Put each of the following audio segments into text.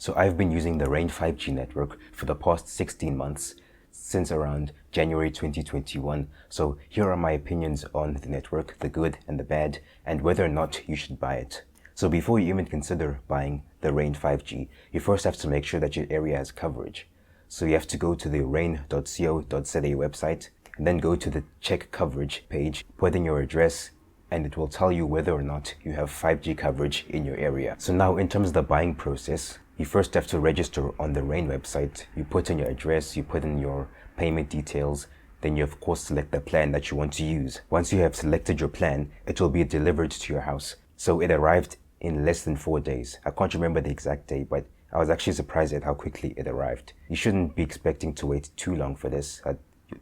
So I've been using the Rain 5G network for the past 16 months, since around January 2021. So here are my opinions on the network, the good and the bad, and whether or not you should buy it. So before you even consider buying the Rain 5G, you first have to make sure that your area has coverage. So you have to go to the rain.co.za website and then go to the check coverage page, put in your address, and it will tell you whether or not you have 5G coverage in your area. So now in terms of the buying process, you first have to register on the Rain website. You put in your address, you put in your payment details, then you of course select the plan that you want to use. Once you have selected your plan, it will be delivered to your house. So it arrived in less than 4 days. I can't remember the exact day, but I was actually surprised at how quickly it arrived. You shouldn't be expecting to wait too long for this.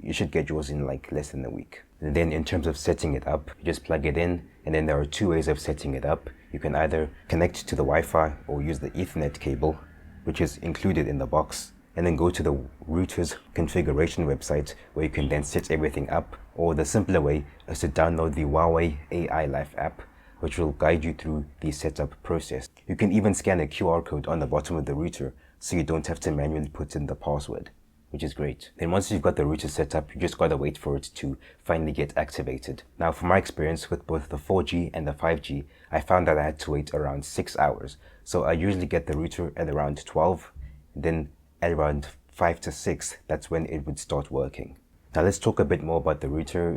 You should get yours in like less than a week. And then in terms of setting it up, you just plug it in, and then there are two ways of setting it up. You can either connect to the Wi-Fi or use the Ethernet cable, which is included in the box, and then go to the router's configuration website where you can then set everything up. Or the simpler way is to download the Huawei AI Life app, which will guide you through the setup process. You can even scan a QR code on the bottom of the router so you don't have to manually put in the password, which is great. Then once you've got the router set up, you just gotta wait for it to finally get activated. Now from my experience with both the 4G and the 5G, I found that I had to wait around 6 hours. So I usually get the router at around 12, then at around 5 to 6, that's when it would start working. Now let's talk a bit more about the router.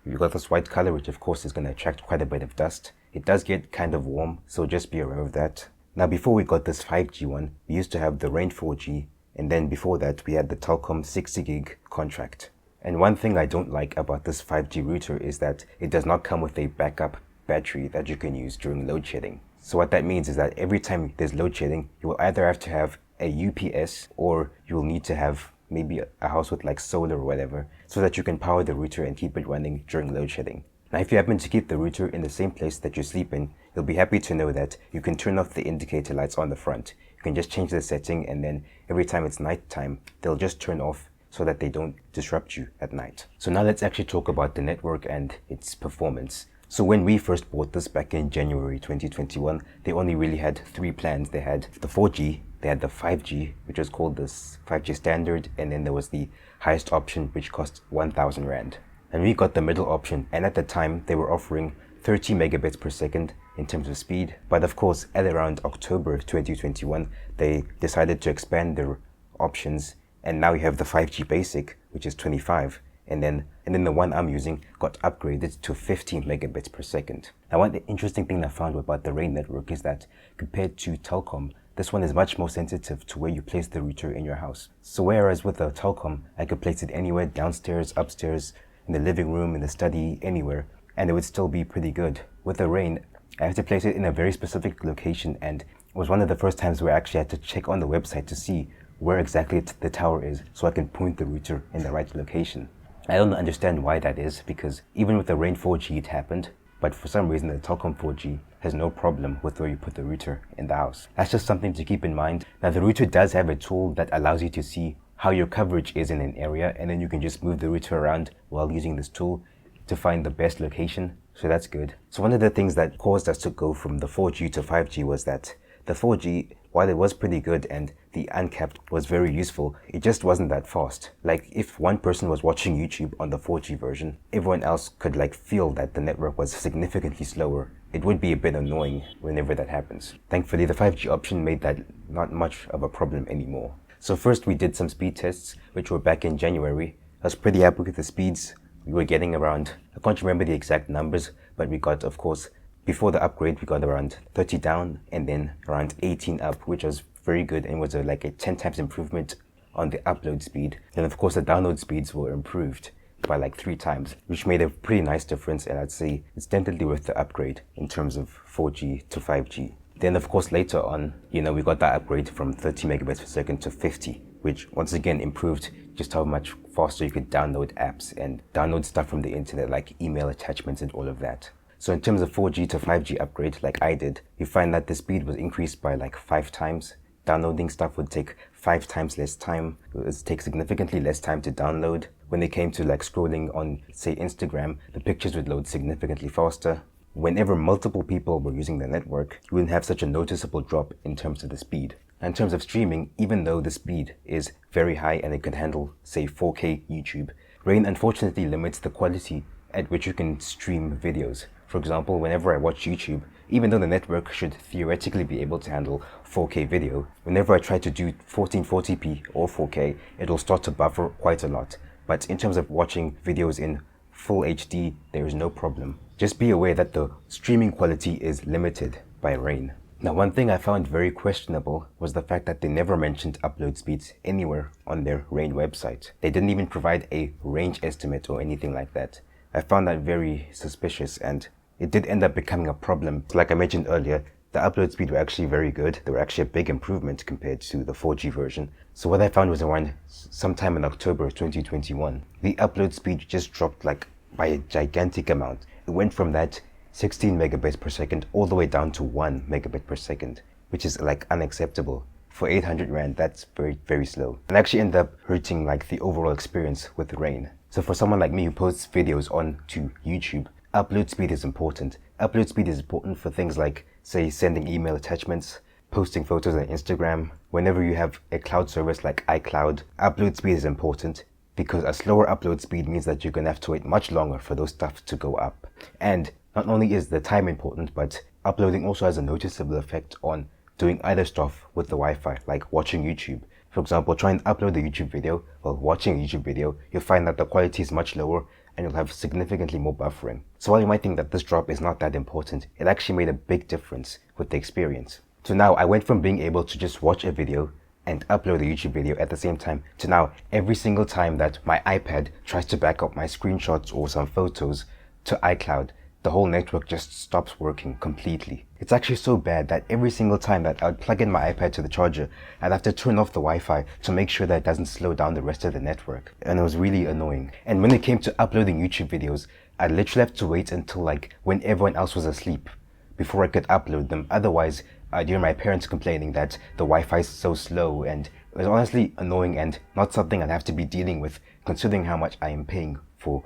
You've got this white color, which of course is going to attract quite a bit of dust. It does get kind of warm, so just be aware of that. Now before we got this 5G one, we used to have the Rain 4G, and then before that we had the Telkom 60 gig contract. And one thing I don't like about this 5G router is that it does not come with a backup battery that you can use during load shedding. So what that means is that every time there's load shedding, you will either have to have a UPS or you'll need to have maybe a house with like solar or whatever, so that you can power the router and keep it running during load shedding. Now if you happen to keep the router in the same place that you sleep in, you'll be happy to know that you can turn off the indicator lights on the front. You can just change the setting, and then every time it's night time, they'll just turn off so that they don't disrupt you at night. So now let's actually talk about the network and its performance. So when we first bought this back in January 2021, they only really had 3 plans. They had the 4G, they had the 5G, which was called this 5G standard, and then there was the highest option, which cost 1,000 Rand. And we got the middle option, and at the time they were offering 30 megabits per second in terms of speed. But of course, at around October 2021, they decided to expand their options, and now you have the 5G basic, which is 25, and then the one I'm using got upgraded to 15 megabits per second. Now one interesting thing I found about the Rain network is that compared to Telkom, this one is much more sensitive to where you place the router in your house. So whereas with the Telkom, I could place it anywhere, downstairs, upstairs, in the living room, in the study, anywhere, and it would still be pretty good. With the Rain, I have to place it in a very specific location, and it was one of the first times where I actually had to check on the website to see where exactly the tower is so I can point the router in the right location. I don't understand why that is, because even with the Rain 4G it happened, but for some reason the Telkom 4G has no problem with where you put the router in the house. That's just something to keep in mind. Now the router does have a tool that allows you to see how your coverage is in an area, and then you can just move the router around while using this tool to find the best location, so that's good. So one of the things that caused us to go from the 4G to 5G was that the 4G, while it was pretty good and the uncapped was very useful, it just wasn't that fast. Like if one person was watching YouTube on the 4G version, everyone else could like feel that the network was significantly slower. It would be a bit annoying whenever that happens. Thankfully, the 5G option made that not much of a problem anymore. So first we did some speed tests, which were back in January. I was pretty happy with the speeds. We were getting around, I can't remember the exact numbers, but we got, of course, before the upgrade, we got around 30 down and then around 18 up, which was very good and was like a 10 times improvement on the upload speed. And of course, the download speeds were improved by like 3 times, which made a pretty nice difference. And I'd say it's definitely worth the upgrade in terms of 4G to 5G. Then of course, later on, we got that upgrade from 30 megabits per second to 50, which once again improved just how much faster you could download apps and download stuff from the internet, like email attachments and all of that. So in terms of 4G to 5G upgrade, like I did, you find that the speed was increased by like 5 times. Downloading stuff would take 5 times less time. It would take significantly less time to download. When it came to like scrolling on, say, Instagram, the pictures would load significantly faster. Whenever multiple people were using the network, you wouldn't have such a noticeable drop in terms of the speed. In terms of streaming, even though the speed is very high and it can handle, say, 4K YouTube, rain unfortunately limits the quality at which you can stream videos. For example, whenever I watch YouTube, even though the network should theoretically be able to handle 4K video, whenever I try to do 1440p or 4K, it'll start to buffer quite a lot. But in terms of watching videos in full HD, there is no problem. Just be aware that the streaming quality is limited by rain. Now, one thing I found very questionable was the fact that they never mentioned upload speeds anywhere on their rain website. They didn't even provide a range estimate or anything like that. I found that very suspicious, and it did end up becoming a problem. Like I mentioned earlier, the upload speed were actually very good. They were actually a big improvement compared to the 4G version. So what I found was around sometime in October 2021, the upload speed just dropped like by a gigantic amount. It went from that 16 megabits per second all the way down to 1 megabit per second, which is like unacceptable. For 800 Rand, that's very, very slow. And actually ended up hurting like the overall experience with rain. So for someone like me who posts videos onto YouTube, upload speed is important. Upload speed is important for things like, say, sending email attachments, posting photos on Instagram. Whenever you have a cloud service like iCloud, upload speed is important because a slower upload speed means that you're going to have to wait much longer for those stuff to go up. And not only is the time important, but uploading also has a noticeable effect on doing other stuff with the Wi-Fi, like watching YouTube. For example, try and upload a YouTube video. While watching a YouTube video, you'll find that the quality is much lower and you'll have significantly more buffering. So while you might think that this drop is not that important, it actually made a big difference with the experience. So now I went from being able to just watch a video and upload a YouTube video at the same time to now every single time that my iPad tries to back up my screenshots or some photos to iCloud, the whole network just stops working completely. It's actually so bad that every single time that I would plug in my iPad to the charger, I'd have to turn off the Wi-Fi to make sure that it doesn't slow down the rest of the network. And it was really annoying. And when it came to uploading YouTube videos, I'd literally have to wait until like when everyone else was asleep before I could upload them. Otherwise, I'd hear my parents complaining that the Wi-Fi is so slow, and it was honestly annoying and not something I'd have to be dealing with considering how much I am paying for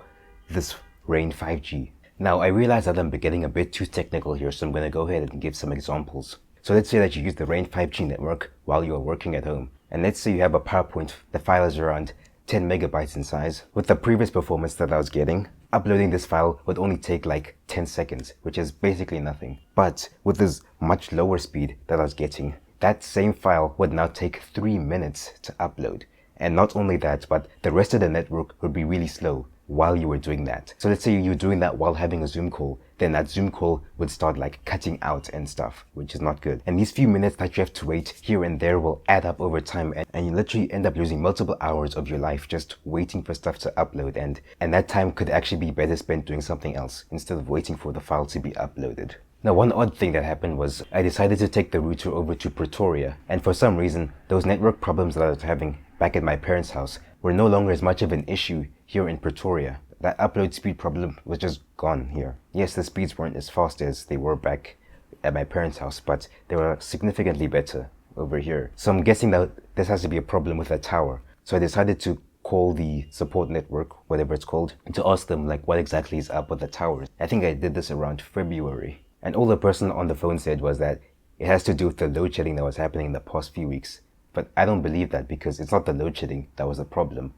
this Rain 5G. Now, I realize that I'm getting a bit too technical here, so I'm going to go ahead and give some examples. So let's say that you use the Rain 5G network while you're working at home. And let's say you have a PowerPoint, the file is around 10 megabytes in size. With the previous performance that I was getting, uploading this file would only take like 10 seconds, which is basically nothing. But with this much lower speed that I was getting, that same file would now take 3 minutes to upload. And not only that, but the rest of the network would be really slow while you were doing that. So let's say you're doing that while having a Zoom call, then that Zoom call would start like cutting out and stuff, which is not good. And these few minutes that you have to wait here and there will add up over time, and you literally end up losing multiple hours of your life just waiting for stuff to upload, and that time could actually be better spent doing something else instead of waiting for the file to be uploaded. Now, one odd thing that happened was I decided to take the router over to Pretoria, and for some reason, those network problems that I was having back at my parents' house were no longer as much of an issue here in Pretoria. That upload speed problem was just gone here. Yes, the speeds weren't as fast as they were back at my parents' house, but they were significantly better over here. So I'm guessing that this has to be a problem with that tower. So I decided to call the support network, whatever it's called, to ask them like what exactly is up with the towers. I think I did this around February. And all the person on the phone said was that it has to do with the load shedding that was happening in the past few weeks. But I don't believe that, because it's not the load shedding that was the problem.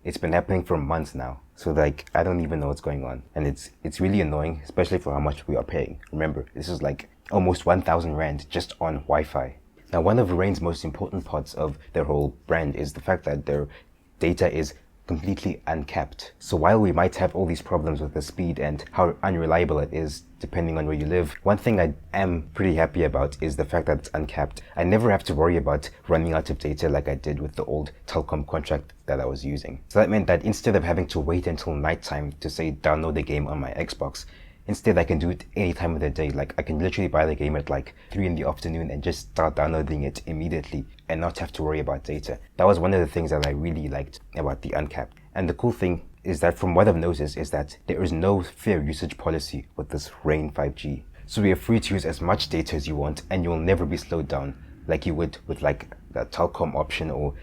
It's been happening for months now. So like, I don't even know what's going on. And it's really annoying, especially for how much we are paying. Remember, this is like almost 1,000 Rand just on Wi-Fi. Now, one of Rain's most important parts of their whole brand is the fact that their data is completely uncapped. So while we might have all these problems with the speed and how unreliable it is depending on where you live, one thing I am pretty happy about is the fact that it's uncapped. I never have to worry about running out of data like I did with the old Telkom contract that I was using. So that meant that instead of having to wait until nighttime to say download the game on my Xbox, instead I can do it any time of the day. Like I can literally buy the game at like 3 in the afternoon and just start downloading it immediately and not have to worry about data. That was one of the things that I really liked about the uncapped. And the cool thing is that from what I've noticed is that there is no fair usage policy with this Rain 5G. So you're free to use as much data as you want and you'll never be slowed down like you would with like the Telkom option or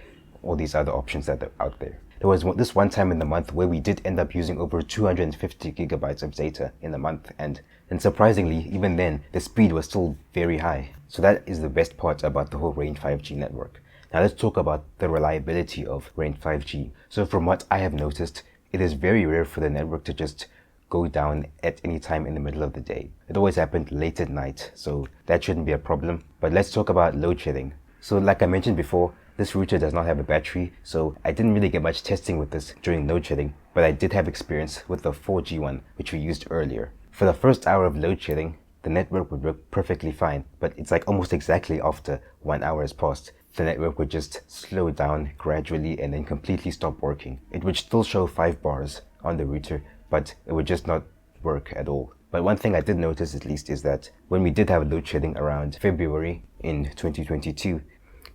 all these other options that are out there. There was this one time in the month where we did end up using over 250 gigabytes of data in the month, and surprisingly, even then, the speed was still very high. So that is the best part about the whole Range 5G network. Now let's talk about the reliability of Range 5G. So from what I have noticed, it is very rare for the network to just go down at any time in the middle of the day. It always happened late at night, so that shouldn't be a problem. But let's talk about load shedding. So like I mentioned before, this router does not have a battery, so I didn't really get much testing with this during load shedding, but I did have experience with the 4G one, which we used earlier. For the first hour of load shedding, the network would work perfectly fine, but it's like almost exactly after 1 hour has passed, the network would just slow down gradually and then completely stop working. It would still show 5 bars on the router, but it would just not work at all. But one thing I did notice at least is that when we did have load shedding around February in 2022,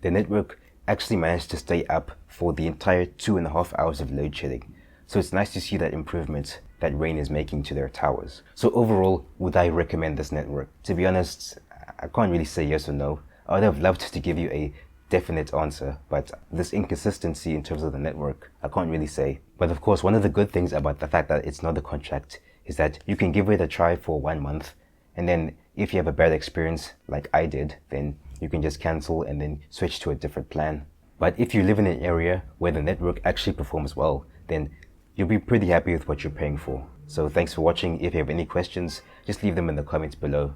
the network actually managed to stay up for the entire 2.5 hours of load shedding. So it's nice to see that improvement that Rain is making to their towers. So overall, would I recommend this network? To be honest, I can't really say yes or no. I would have loved to give you a definite answer, but this inconsistency in terms of the network, I can't really say. But of course, one of the good things about the fact that it's not a contract is that you can give it a try for 1 month, and then if you have a bad experience like I did, then you can just cancel and then switch to a different plan. But if you live in an area where the network actually performs well, then you'll be pretty happy with what you're paying for. So thanks for watching. If you have any questions, just leave them in the comments below.